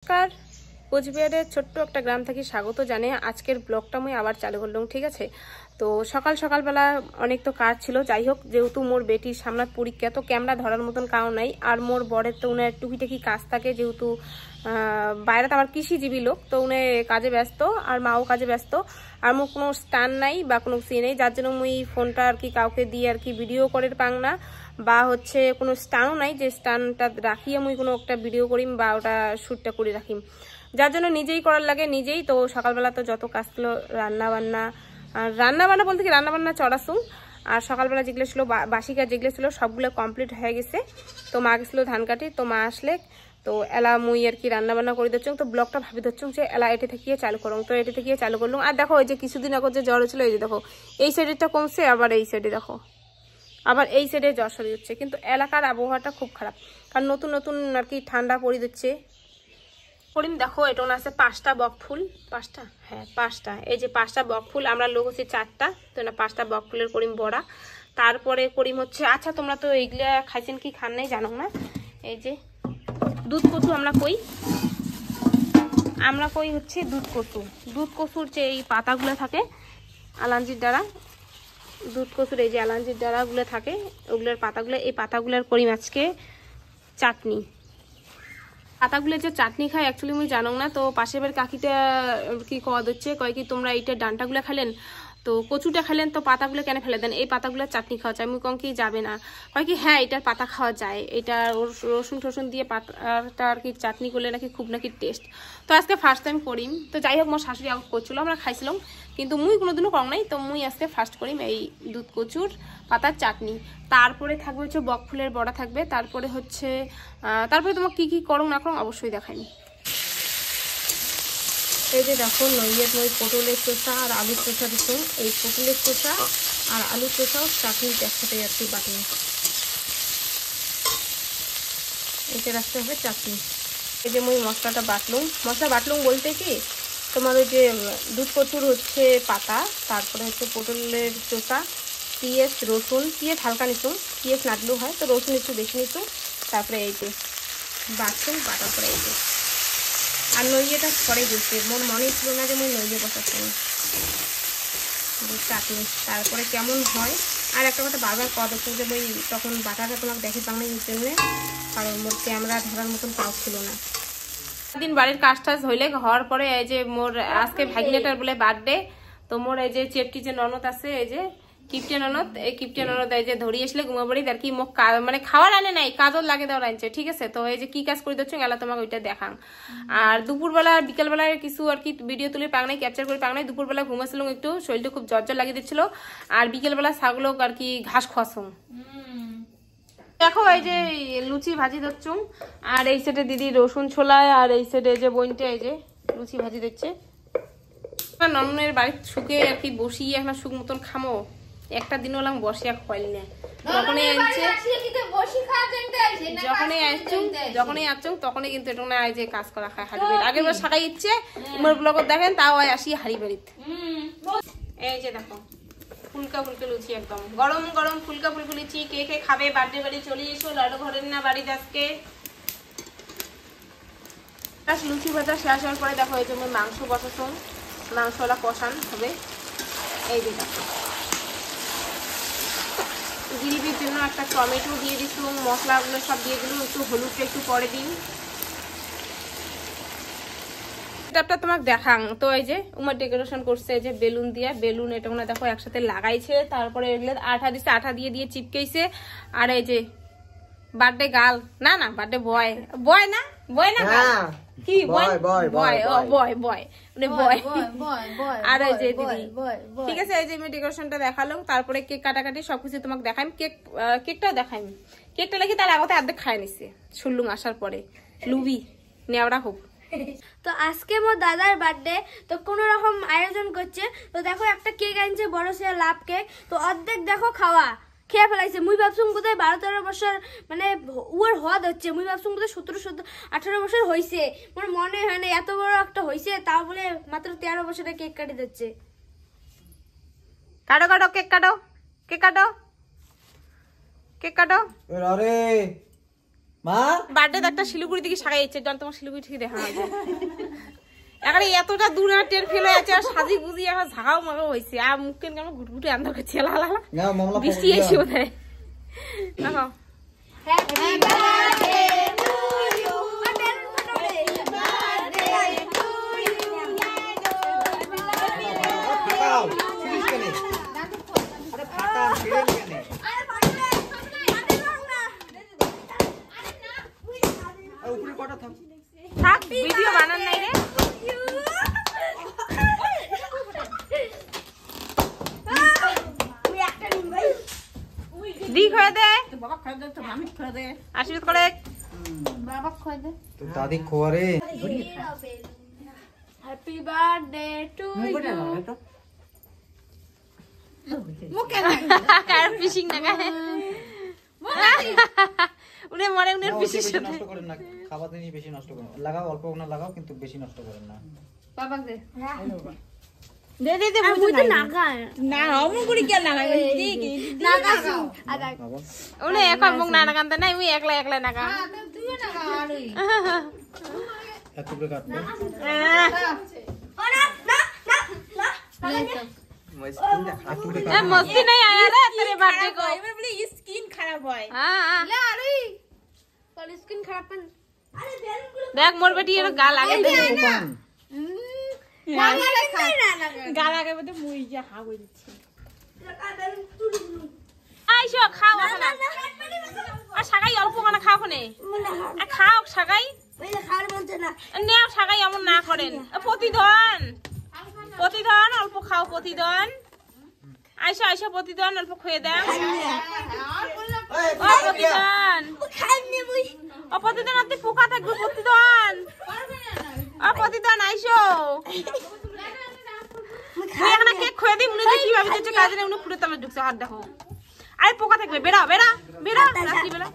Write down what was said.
নমস্কার, কোচবিহারের ছোট্ট একটা গ্রাম থেকে স্বাগত জানিয়ে আজকের ব্লগটা আমি আবার চালু করলাম। ঠিক আছে, তো সকালবেলা অনেক তো কাজ ছিল। যাই হোক, যেহেতু মোর বেটির সামনে পরীক্ষা, তো ক্যামেরা ধরার মতন কাউ নাই। আর মোর বরের তো উনার টুকিটাকি কাজ থাকে, যেহেতু বাইরে তো আমার কৃষিজীবী লোক, তো উনি কাজে ব্যস্ত আর মাও কাজে ব্যস্ত। আর মোর কোনো স্ট্যান্ড নাই বা কোনো সি নেই, যার জন্য মুই ফোনটা আর কি কাউকে দিয়ে আর কি ভিডিও করে পাং না, বা হচ্ছে কোনো স্ট্যান্ডও নাই যে স্ট্যান্ডটা রাখিয়ে মুই কোনো একটা ভিডিও করিম বা ওটা শ্যুটটা করে রাখিম, যার জন্য নিজেই করার লাগে নিজেই। তো সকালবেলা তো যত কাজ ছিল রান্নাবান্না বলতে কি রান্নাবান্না চড়াছুম, আর সকালবেলা যেগুলো ছিল বাসি কাজ যেগুলো ছিল সবগুলো কমপ্লিট হয়ে গেছে। তো মা গেছিলো ধান কাটি, তো মা আসলে তো এলা মুই আর কি রান্নাবান্না করে দিচ্ছ। তো ব্লগটা ভাবি দিচ্ছ যে এলা এটি থেকে চালু করুন, তো এটি থেকে চালু করলাম। আর দেখো, ওই যে কিছুদিন আগে যে জ্বর হয়েছিল, এই যে দেখো এই সাইডেরটা কমছে, আবার এই সাইডে দেখো আবার এই সাইডে জ্বর সরে যাচ্ছে। কিন্তু এলাকার আবহাওয়াটা খুব খারাপ, কারণ নতুন নতুন আর কি ঠান্ডা পড়ে দিচ্ছে। করিম দেখো, এটা আছে 5টা বক ফুল, 5টা, হ্যাঁ 5টা। এই যে 5টা বক ফুল, আমরা লোক হচ্ছে 4টা, তো না 5টা বক ফুলের করিম বড়া। তারপরে করিম হচ্ছে, আচ্ছা তোমরা তো এইগুলা খাইছেন কি খান নাই জানো না, এই যে দুধ কচু আমরা কই হচ্ছে দুধ কচুর যে এই পাতাগুলো থাকে আলাঞ্জির দ্বারা, দুধ কচুর এই যে আলাঞ্জির দ্বারাগুলো থাকে, ওগুলোর পাতাগুলো, এই পাতাগুলোর করিম আজকে চাটনি। পাতাগুলো যে চাটনি খায় অ্যাকচুয়ালি মুই জানো না। তো পাশের বাড়ির কাকিটা কি খাওয়া দিচ্ছে, কয় কি তোমরা এইটার ডান্টাগুলো খেলেন, তো কচুটা খেলেন, তো পাতাগুলো কেন ফেলে দেন, এই পাতাগুলো চাটনি খাওয়া যায়। মুই কম কি যাবে না, কয় কি হ্যাঁ এটার পাতা খাওয়া যায়, এটা রসুন টসুন দিয়ে পাতাটা আর কি চাটনি করলে নাকি খুব নাকি টেস্ট। তো আজকে ফার্স্ট টাইম করিম। তো যাই হোক, মোর শাশুড়ি আউট করছিল, আমরা খাইছিলাম, কিন্তু মুই কোনোদিনও কম নাই। তো মুই আজকে ফার্স্ট করিম এই দুধ কচুর পাতার চাটনি। তারপরে থাকবে হচ্ছে বক ফুলের বড়া থাকবে। তারপরে হচ্ছে তারপরে তোমার কি কি করো না করো অবশ্যই দেখাইনি। এই যে দেখো, মই পটলের চোষা আর আলুর চোষা দিচ্ছ। এই পটলের চোষা আর আলুর চোষাও চাটনির একসাথে আর কি বাটি, এটা রাখতে হবে চাটনি। এই যে মই মশলা বাটলুম বলতে কি তোমার ওই যে দুধ কচুর হচ্ছে পাতা, তারপরে হচ্ছে পটলের চোষা, পিঁয়াজ রসুন, পিঁয়াজ হালকা নিচুম, পিঁয়াজ নাড়লেও হয়, তো রসুন একটু বেশি নিচুম, তারপরে এই যে বাটার পরে এই যে আর নইয়েটা পরে দিচ্ছে। মোর মনে ছিল না যে মুই নইয়ে বসাচ্ছি চাটনি। তারপরে কেমন হয়, আর একটা কথা বারবার কওয়া দেখছো যে মই তখন বাটাটা তোমাকে দেখে পাং না এই জন্যে, কারণ মোর ক্যামেরা ধরার মতন কাউ ছিল না। দিন বাড়ির কাজ টাজ হইলে হওয়ার পরে এই যে মোর আজকে ভাগিনাটার বলে বার্থডে, তো মোর এই যে চেপটি যে ননদ আছে, এই যে কিপটে ননদ, এই কিপটে ননদ এই যে ধরিয়ে আসলে ঘুমা বাড়ি আর কি মুখ মানে খাওয়ার আনে নাই, কাজও লাগে দেওয়ার আনছে। ঠিক আছে, তো এই যে কি কাজ করে দিচ্ছ গেলা তোমাকে ওইটা দেখাং। আর দুপুরবেলা বিকেলবেলায় কিছু আর কি ভিডিও তুলে পাং নাই, ক্যাপচার করে পাং নাই। দুপুরবেলা ঘুমাছিলাম একটু, শরীরটা খুব জ্বর লাগিয়ে দিচ্ছিল। আর বিকেলবেলা ছাগলক আর কি ঘাস খাওয়াছুম। দেখো এই যে লুচি ভাজি দিচ্ছুম, আর এই সাইডে দিদি রসুন ছোলায়, আর এই সাইডে যে বোনটা এই যে লুচি ভাজি দিচ্ছে। নননের বাড়ির শুকে আর কি বসিয়ে এখন সুখ মতন খামো, একটা দিন হলাম বসিয়া খাইলি না। যখনই আসছুম তখনই কিন্তু এটা না যে কাজ করা খায় হাড়ি বাড়ি। আগের বার শাখাই ইচ্ছে তোমার ব্লগত দেখেন, তাও আসি হাড়ি বাড়িতে। এই যে দেখো ফুলকা লুচি, একদম গরম গরম ফুলকা লুচি। কে কে খাবে বার্থডে বাড়ি চলে এসো, লাডু ঘরের না বাড়ি আজকে। লুচি ভাজা শেষ হওয়ার পরে দেখো এই যে মাংস বসাচ্ছুম, মাংসওয়ালা কষান হবে। এই যে দেখো গ্রেভির জন্য একটা টমেটো দিয়ে দিচ্ছুম, মশলাগুলো সব দিয়ে দিলাম, একটু হলুদটা একটু পরে দিন। এটা তোমাকে দেখাং। তো এই যে উমার ডেকোরেশন করছে এই যে বেলুন দিয়া, বেলুন এটা মনে দেখো একসাথে লাগাইছে, তারপরে এগুলো আঠা দিচ্ছে, আঠা দিয়ে চিপকেছে। আর এই যে বার্থডে গার্ল, না বার্থডে বয় না গার্ল, কি বয় আর এই যে দিদি। ঠিক আছে, এই যে আমি ডেকোরেশনটা দেখালাম, তারপরে কেক কাটাকাটি সবকিছু তোমাকে দেখাইম। কেকটাও দেখাইম। কেকটা লাগি তার আগতে অর্ধেক খায় নিছে, শুনলুম আসার পরে লুবি নেওয়া হোক। তো আজকে মোর দাদার বার্থডে, তো কোনো রকম আয়োজন করছে। তো দেখো একটা কেক আনছে, বড় সে লাভ কেক, তো অর্ধেক দেখো খাওয়া খেয়ে ফেলাইছে। মুই ভাবছুম কোথায় 12-13 বছর মানে ওর হদ হচ্ছে, মুই ভাবছুম কোথায় 17-18 বছর হয়েছে। মোর মনে হয় না এত বড় একটা হয়েছে, তাও বলে মাত্র 13 বছরে কেক কাটি দিচ্ছে। কাটো কেক কাটো। মা বার্থডে একটা শিলিগুড়ি থেকে সাগাই যাচ্ছে, জান তোমার শিলিগুড়ি থেকে দেখা হয় এখন এতটা দূরে টের ফেল হয়ে আছে আর সাজি গুজি এখন ঝাগাও মাগাও হয়েছে আর মুখ কেন কেমন ঘুটঘুটে আন্দার করছে বৃষ্টি এসে বোধ হয় দেখো থাক ভিডিও বানান নাই রে দিক হয়ে দে আশীর্বাদ করে দাদি খোয়ারে হ্যাপি বার্থডে টু ইউ মুখে কার ফিশিং না গায়ে উনি মরে উনি ফিশিং নষ্ট করেন না, খাবার জিনিস বেশি নষ্ট করেন, লাগাও অল্প না লাগাও কিন্তু বেশি নষ্ট করেন না। বাবা দে দে দে দে মুই নাগা না অমন করে কি না লাগে নাগা আদা উনি এক মুখ না নাগানতে নাই উই একলা একলা নাগা তুই নাগা আরে এত করে কাটবে ওরা না না না मस्ती नहीं आया रे तेरे बर्थडे को मैं बोली स्किन खराब है हां ले अरे पर स्किन खराब पन अरे बेलून गुलो देख मोर बेटी ये गा लागे गा लागे बते मुई जा खा गई छी আইসো খাও এখন আর সাগাই অল্প কোনা খাও কোনে আর খাও সাগাই ওইটা খাওয়ার মন না নেও সাগাই এমন না করেন প্রতিদিন প্রতিদিন অল্প খাও প্রতিদিন আইসো আইসো প্রতিদিন অল্প খেয়ে দাও ও প্রতিদিন খাইনি মুই ও প্রতিদিন আপনি পোকা থাকবে প্রতিদিন ও প্রতিদিন আইসো মুই এখন কেক খেয়ে দিই উনি দেখি ভাবে যে কাজে উনি ফুটে তলে ঢুকছে হাত দেখো আরে পোকা থাকবে বেরা বেরা বেরা রাত্রি বেলা